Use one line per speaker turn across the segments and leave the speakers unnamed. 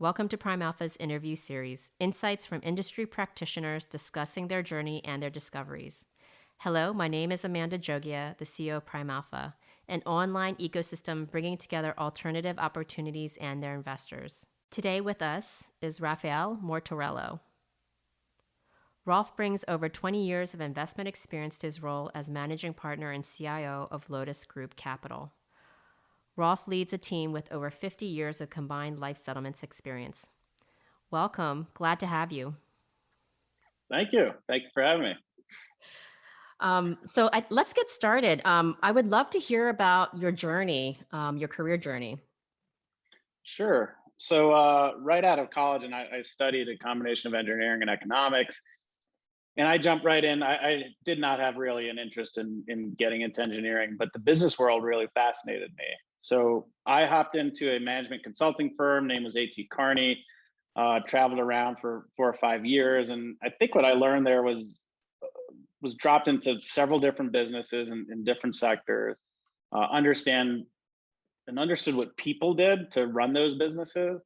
Welcome to PrimeAlpha's interview series, insights from industry practitioners discussing their journey and their discoveries. Hello, my name is Amanda Jogia, the CEO of PrimeAlpha, an online ecosystem bringing together alternative opportunities and their investors. Today with us is Raphael Martorello. Rolf brings over 20 years of investment experience to his role as managing partner and CIO of LotusGroup Capital. Rolf leads a team with over 50 years of combined life settlements experience. Welcome. Glad to have you.
Thank you. Thank you for having me.
Let's get started. I would love to hear about your journey, your career journey.
Sure. So right out of college, and I studied a combination of engineering and economics, and I jumped right in. I did not have really an interest in getting into engineering, but the business world really fascinated me. So I hopped into a management consulting firm. Name was A.T. Kearney. Traveled around for 4 or 5 years, and I think what I learned there was dropped into several different businesses in different sectors. Understood what people did to run those businesses,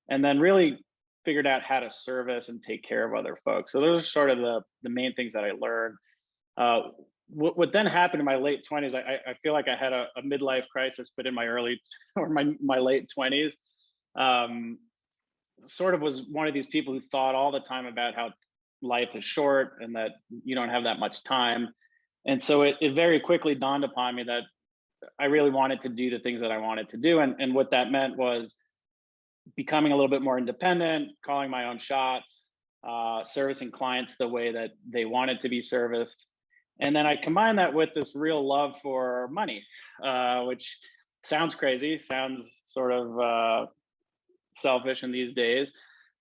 and then really figured out how to service and take care of other folks. So those are sort of the main things that I learned. What then happened in my late 20s, I feel like I had a midlife crisis, but in my early or my late 20s, sort of was one of these people who thought all the time about how life is short and that you don't have that much time. And so it very quickly dawned upon me that I really wanted to do the things that I wanted to do. And what that meant was becoming a little bit more independent, calling my own shots, servicing clients the way that they wanted to be serviced. And then I combined that with this real love for money, which sounds crazy, sounds sort of selfish in these days.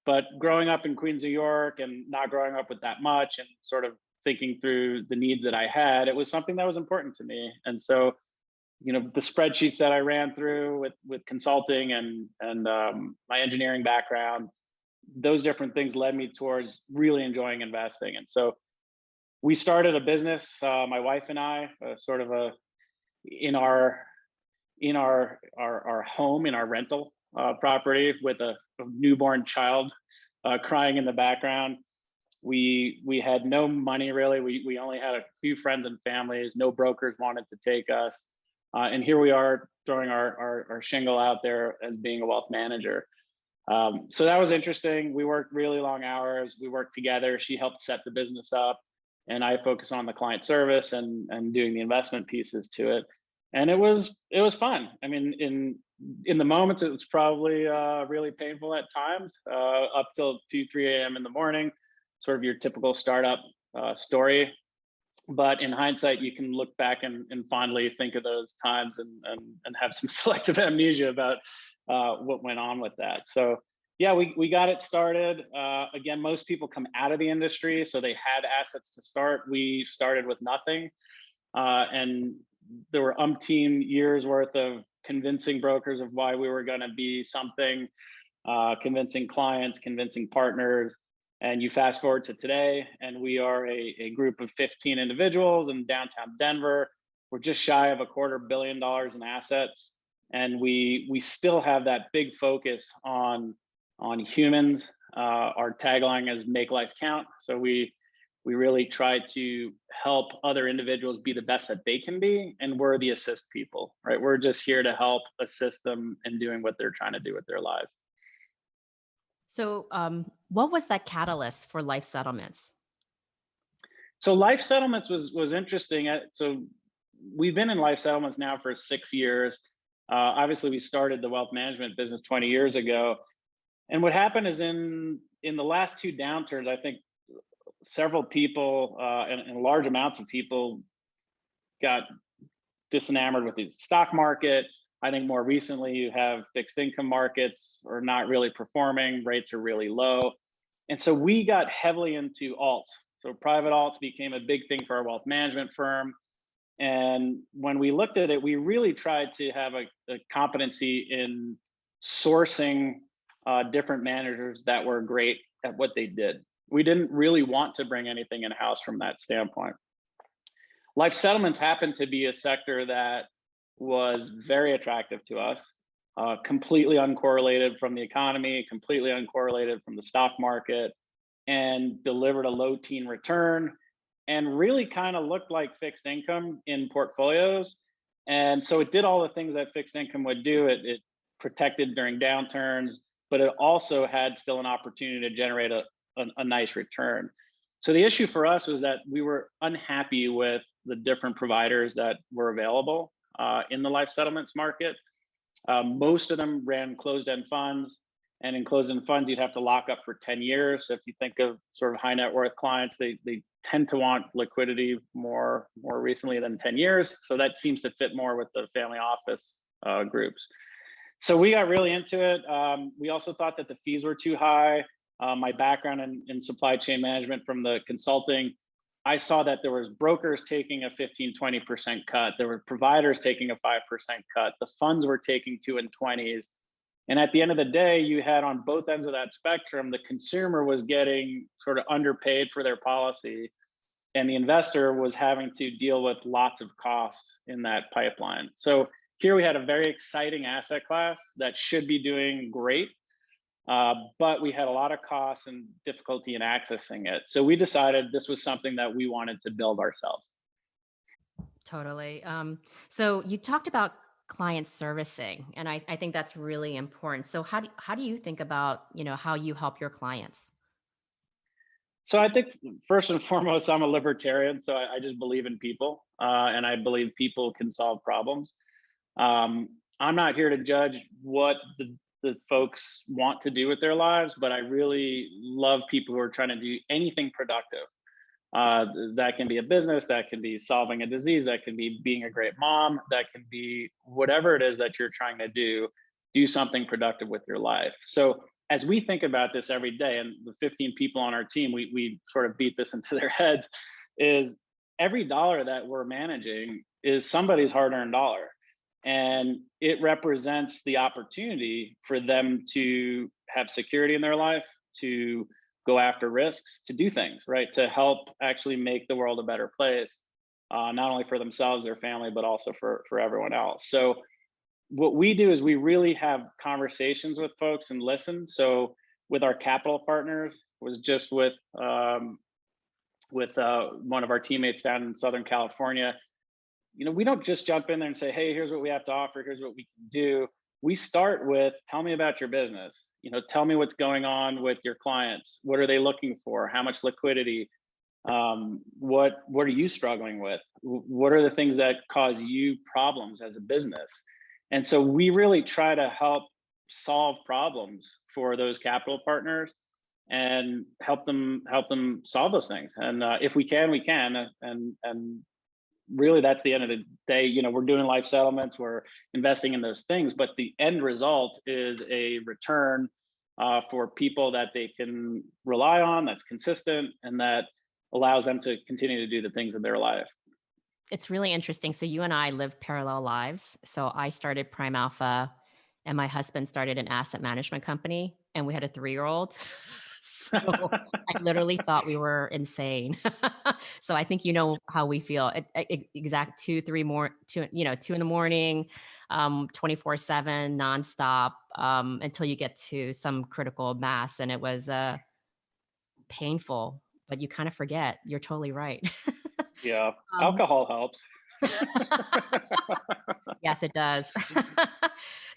But growing up in Queens, New York, and not growing up with that much and sort of thinking through the needs that I had, it was something that was important to me. And so, the spreadsheets that I ran through with consulting and my engineering background, those different things led me towards really enjoying investing. And so we started a business, my wife and I, sort of in our home, in our rental property, with a newborn child crying in the background. We had no money really. We only had a few friends and families. No brokers wanted to take us. And here we are throwing our shingle out there as being a wealth manager. So that was interesting. We worked really long hours. We worked together. She helped set the business up, and I focus on the client service and doing the investment pieces to it. And it was fun. I mean, in the moments, it was probably really painful at times, up till 2, 3 a.m. in the morning, sort of your typical startup story. But in hindsight, you can look back and fondly think of those times and have some selective amnesia about what went on with that. So yeah, we got it started. Again, most people come out of the industry, so they had assets to start. We started with nothing. And there were umpteen years worth of convincing brokers of why we were going to be something, convincing clients, convincing partners. And you fast forward to today, and we are a group of 15 individuals in downtown Denver. We're just shy of $250 million in assets, and we still have that big focus on humans. Our tagline is "Make Life Count." So we really try to help other individuals be the best that they can be, and we're the assist people, right? We're just here to help assist them in doing what they're trying to do with their lives.
So what was that catalyst for life settlements?
So life settlements was interesting. So we've been in life settlements now for 6 years. Obviously, we started the wealth management business 20 years ago. And what happened is in the last 2 downturns, I think several people and large amounts of people got disenamored with the stock market. I think more recently you have fixed income markets are not really performing, rates are really low. And so we got heavily into alts. So private alts became a big thing for our wealth management firm. And when we looked at it, we really tried to have a competency in sourcing different managers that were great at what they did. We didn't really want to bring anything in-house from that standpoint. Life settlements happened to be a sector that was very attractive to us. completely uncorrelated from the economy, completely uncorrelated from the stock market, and delivered a low teen return and really kind of looked like fixed income in portfolios. And so it did all the things that fixed income would do. It protected during downturns, but it also had still an opportunity to generate a nice return. So the issue for us was that we were unhappy with the different providers that were available in the life settlements market. Most of them ran closed-end funds, and in closed-end funds, you'd have to lock up for 10 years. So if you think of sort of high net worth clients, they tend to want liquidity more recently than 10 years. So that seems to fit more with the family office groups. So we got really into it. We also thought that the fees were too high. My background in supply chain management from the consulting, I saw that there was brokers taking a 15-20% cut. There were providers taking a 5% cut. The funds were taking 2 and 20s. And at the end of the day, you had on both ends of that spectrum, the consumer was getting sort of underpaid for their policy, and the investor was having to deal with lots of costs in that pipeline. So here we had a very exciting asset class that should be doing great, but we had a lot of costs and difficulty in accessing it. So we decided this was something that we wanted to build ourselves.
Totally. So you talked about client servicing, and I think that's really important. So how do you think about, how you help your clients?
So I think first and foremost, I'm a libertarian, so I just believe in people, and I believe people can solve problems. I'm not here to judge what the folks want to do with their lives, but I really love people who are trying to do anything productive. That can be a business, that can be solving a disease, that can be being a great mom, that can be whatever it is that you're trying to do something productive with your life. So as we think about this every day, and the 15 people on our team, we sort of beat this into their heads, is every dollar that we're managing is somebody's hard-earned dollar. And it represents the opportunity for them to have security in their life, to go after risks, to do things, right? To help actually make the world a better place, not only for themselves, their family, but also for everyone else. So what we do is we really have conversations with folks and listen. So with our capital partners, was just with one of our teammates down in Southern California. We don't just jump in there and say, hey, here's what we have to offer, here's what we can do. We start with, tell me about your business. Tell me what's going on with your clients. What are they looking for? How much liquidity? What are you struggling with? What are the things that cause you problems as a business? And so we really try to help solve problems for those capital partners and help them solve those things. And if we can, we can. And really, that's the end of the day. We're doing life settlements, we're investing in those things, but the end result is a return for people that they can rely on, that's consistent, and that allows them to continue to do the things in their life.
It's really interesting. So you and I live parallel lives. So I started PrimeAlpha, and my husband started an asset management company, and we had a 3-year-old. So I literally thought we were insane. So I think you know how we feel. Exact 2, 3 more, 2, 2 in the morning, 24/7, nonstop, until you get to some critical mass. And it was painful, but you kind of forget. You're totally right.
Yeah,
um,
alcohol helps.
Yes, it does.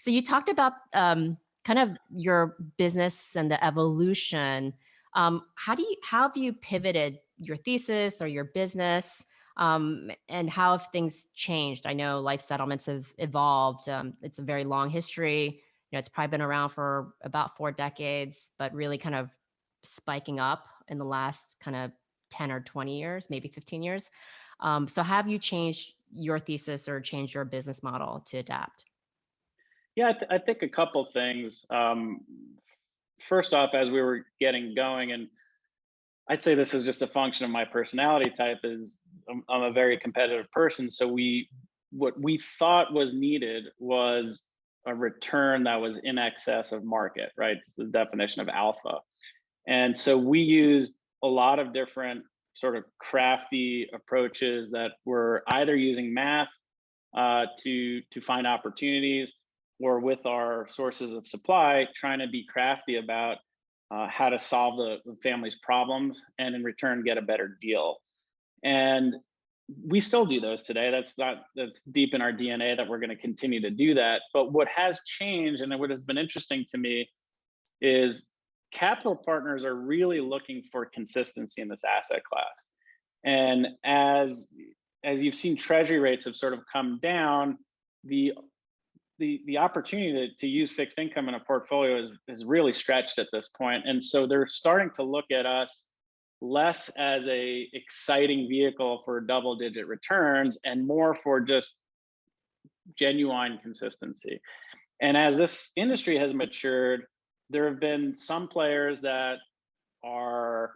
So you talked about kind of your business and the evolution. How have you pivoted your thesis or your business, and how have things changed? I know life settlements have evolved. It's a very long history. It's probably been around for about 4 decades, but really kind of spiking up in the last kind of 10 or 20 years, maybe 15 years. So have you changed your thesis or changed your business model to adapt?
Yeah, I think a couple things. First off, as we were getting going, and I'd say this is just a function of my personality type, is I'm a very competitive person. So what we thought was needed was a return that was in excess of market, right? It's the definition of alpha. And so we used a lot of different sort of crafty approaches that were either using math to find opportunities, or with our sources of supply, trying to be crafty about how to solve the family's problems and in return get a better deal. And we still do those today. That's deep in our DNA that we're going to continue to do that. But what has changed and what has been interesting to me is capital partners are really looking for consistency in this asset class. And as you've seen treasury rates have sort of come down, the the opportunity to use fixed income in a portfolio is really stretched at this point. And so they're starting to look at us less as a exciting vehicle for double digit returns and more for just genuine consistency. And as this industry has matured, there have been some players that are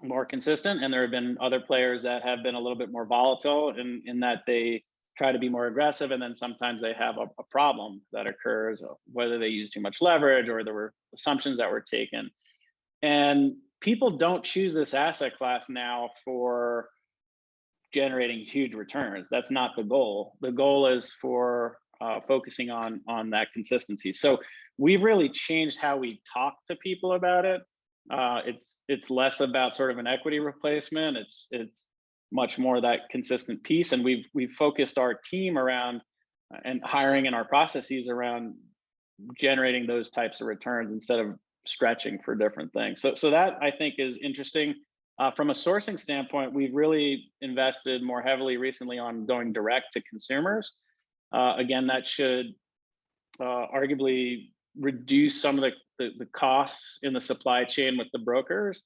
more consistent, and there have been other players that have been a little bit more volatile in that they try to be more aggressive, and then sometimes they have a problem that occurs, whether they use too much leverage or there were assumptions that were taken. And people don't choose this asset class now for generating huge returns. That's not the goal. The goal is for focusing on that consistency. So we've really changed how we talk to people about it. It's less about sort of an equity replacement. It's much more that consistent piece, and we've focused our team around and hiring in our processes around generating those types of returns instead of stretching for different things. So that I think is interesting. From a sourcing standpoint, we've really invested more heavily recently on going direct to consumers. Again, that should arguably reduce some of the costs in the supply chain with the brokers.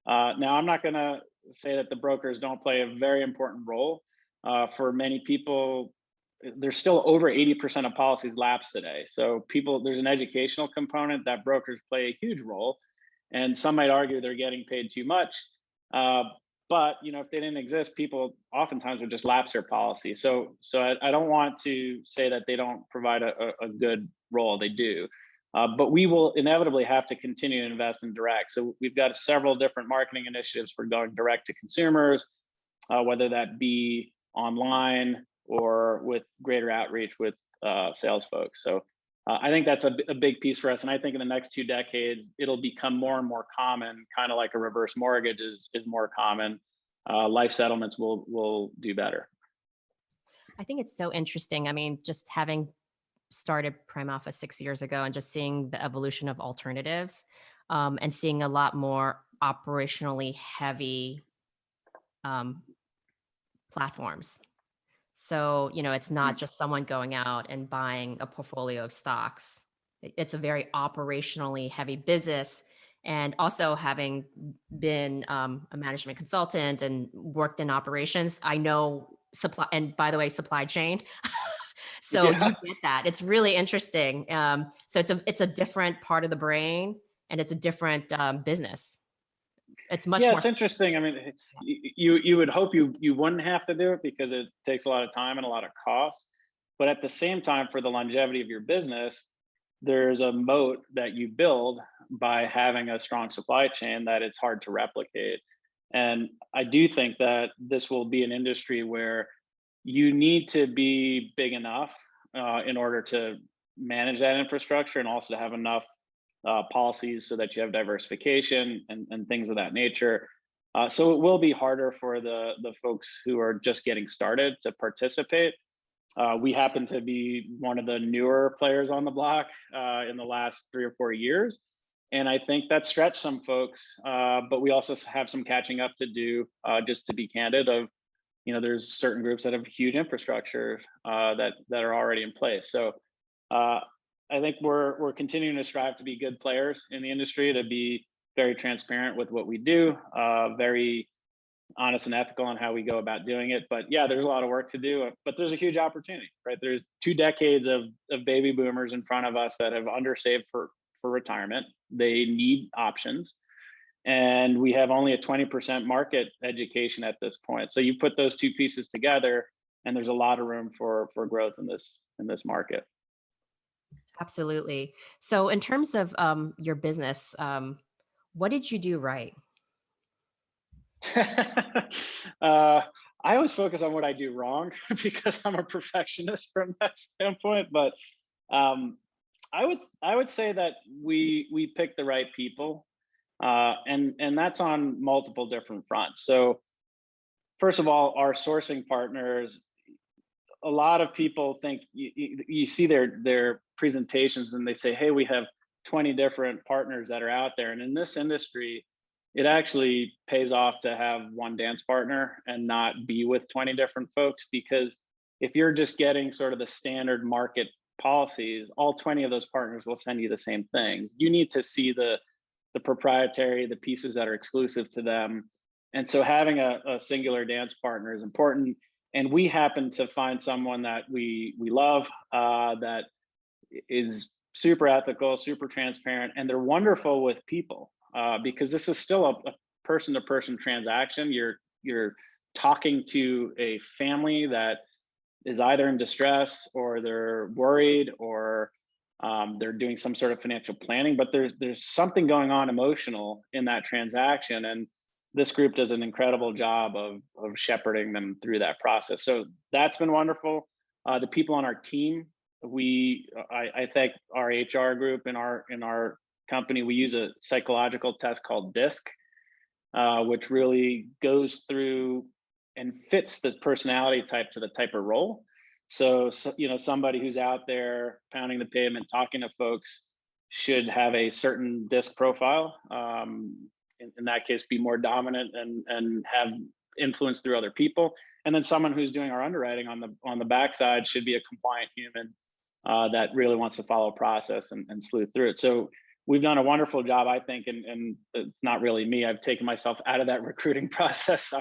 Now, I'm not going to say that the brokers don't play a very important role. For many people, there's still over 80% of policies lapse today. So there's an educational component that brokers play a huge role. And some might argue they're getting paid too much. But if they didn't exist, people oftentimes would just lapse their policy. So I don't want to say that they don't provide a good role. They do. But we will inevitably have to continue to invest in direct. So we've got several different marketing initiatives for going direct to consumers, whether that be online or with greater outreach with sales folks. So I think that's a big piece for us. And I think in the next 2 decades, it'll become more and more common, kind of like a reverse mortgage is more common. Life settlements will do better.
I think it's so interesting. I mean, just having started PrimeAlpha 6 years ago and just seeing the evolution of alternatives, and seeing a lot more operationally heavy platforms. So, it's not just someone going out and buying a portfolio of stocks. It's a very operationally heavy business. And also, having been a management consultant and worked in operations, I know supply, and by the way, supply chain. So you
Yeah.
get that. It's really interesting. So it's a different part of the brain, and it's a different business. It's much
Yeah,
more.
it's interesting. I mean, you would hope you wouldn't have to do it because it takes a lot of time and a lot of costs. But at the same time, for the longevity of your business, there's a moat that you build by having a strong supply chain that it's hard to replicate. And I do think that this will be an industry where you need to be big enough in order to manage that infrastructure and also to have enough policies so that you have diversification and things of that nature. So it will be harder for the folks who are just getting started to participate. We happen to be one of the newer players on the block in the last 3 or 4 years. And I think that stretched some folks, but we also have some catching up to do, just to be candid there's certain groups that have huge infrastructure that are already in place. So I think we're continuing to strive to be good players in the industry, to be very transparent with what we do, very honest and ethical on how we go about doing it. But yeah, there's a lot of work to do, but there's a huge opportunity, right? There's 2 decades of baby boomers in front of us that have undersaved for retirement. They need options. And we have only a 20% market education at this point. So you put those 2 pieces together, and there's a lot of room for growth in this market.
Absolutely. So, in terms of your business, what did you do right?
I always focus on what I do wrong because I'm a perfectionist from that standpoint. But Um, I would say that we picked the right people, and that's on multiple different fronts. So first of all, our sourcing partners, a lot of people think you see their presentations and they say, hey, we have 20 different partners that are out there. And in this industry, it actually pays off to have one dance partner and not be with 20 different folks, because if you're just getting sort of the standard market policies, all 20 of those partners will send you the same things. You need to see the proprietary, the pieces that are exclusive to them. And so having a singular dance partner is important. And we happen to find someone that we love, that is super ethical, super transparent, and they're wonderful with people, because this is still a person-to-person transaction. You're talking to a family that is either in distress or they're worried, or they're doing some sort of financial planning, but there's something going on emotional in that transaction, and this group does an incredible job of shepherding them through that process. So that's been wonderful. The people on our team, I thank our HR group in our company. We use a psychological test called DISC, which really goes through and fits the personality type to the type of role. So somebody who's out there pounding the pavement, talking to folks, should have a certain DISC profile. In that case, be more dominant and have influence through other people. And then someone who's doing our underwriting on the backside should be a compliant human, that really wants to follow process and sleuth through it. So we've done a wonderful job, I think, and it's not really me. I've taken myself out of that recruiting process.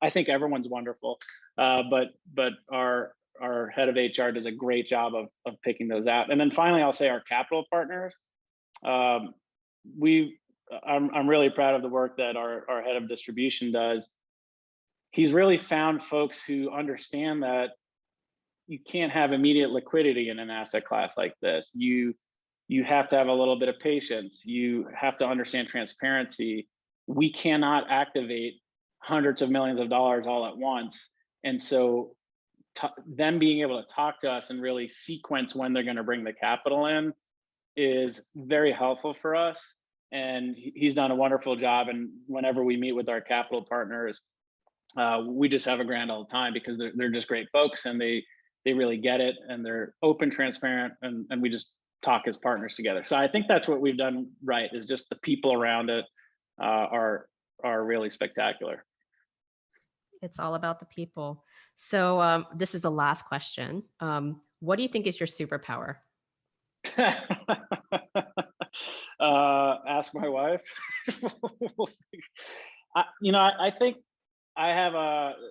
I think everyone's wonderful, but our head of HR does a great job of picking those out. And then finally, I'll say our capital partners. I'm really proud of the work that our head of distribution does. He's really found folks who understand that you can't have immediate liquidity in an asset class like this. You have to have a little bit of patience. You have to understand transparency. We cannot activate hundreds of millions of dollars all at once. And so them being able to talk to us and really sequence when they're going to bring the capital in is very helpful for us. And he's done a wonderful job. And whenever we meet with our capital partners, we just have a grand old time, because they're just great folks, and they really get it, and they're open, transparent, and we just talk as partners together. So I think that's what we've done right, is just the people around it are really spectacular.
It's all about the people. So this is the last question. What do you think is your superpower?
Ask my wife. I think I have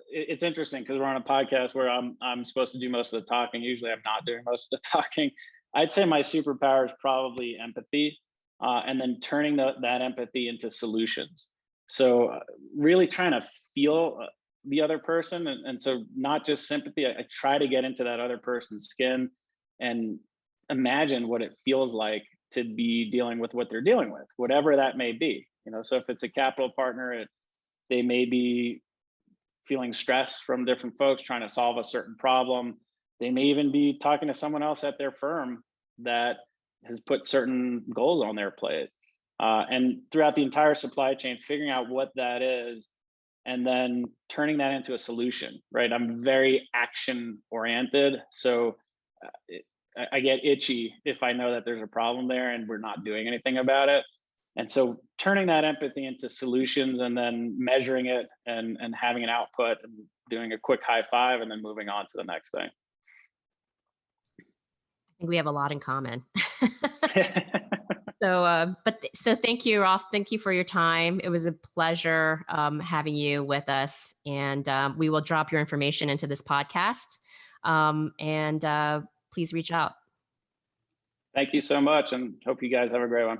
it's interesting, because we're on a podcast where I'm supposed to do most of the talking. Usually I'm not doing most of the talking. I'd say my superpower is probably empathy, and then turning that empathy into solutions. So really trying to feel the other person, and so not just sympathy. I try to get into that other person's skin and imagine what it feels like to be dealing with what they're dealing with, whatever that may be. So if it's a capital partner, they may be feeling stress from different folks trying to solve a certain problem. They may even be talking to someone else at their firm that has put certain goals on their plate. And throughout the entire supply chain, figuring out what that is, and then turning that into a solution, right? I'm very action oriented. So I get itchy if I know that there's a problem there and we're not doing anything about it. And so turning that empathy into solutions, and then measuring it and having an output, and doing a quick high five, and then moving on to the next thing.
I think we have a lot in common. So thank you, Rolf. Thank you for your time. It was a pleasure having you with us, and we will drop your information into this podcast. And please reach out.
Thank you so much, and hope you guys have a great one.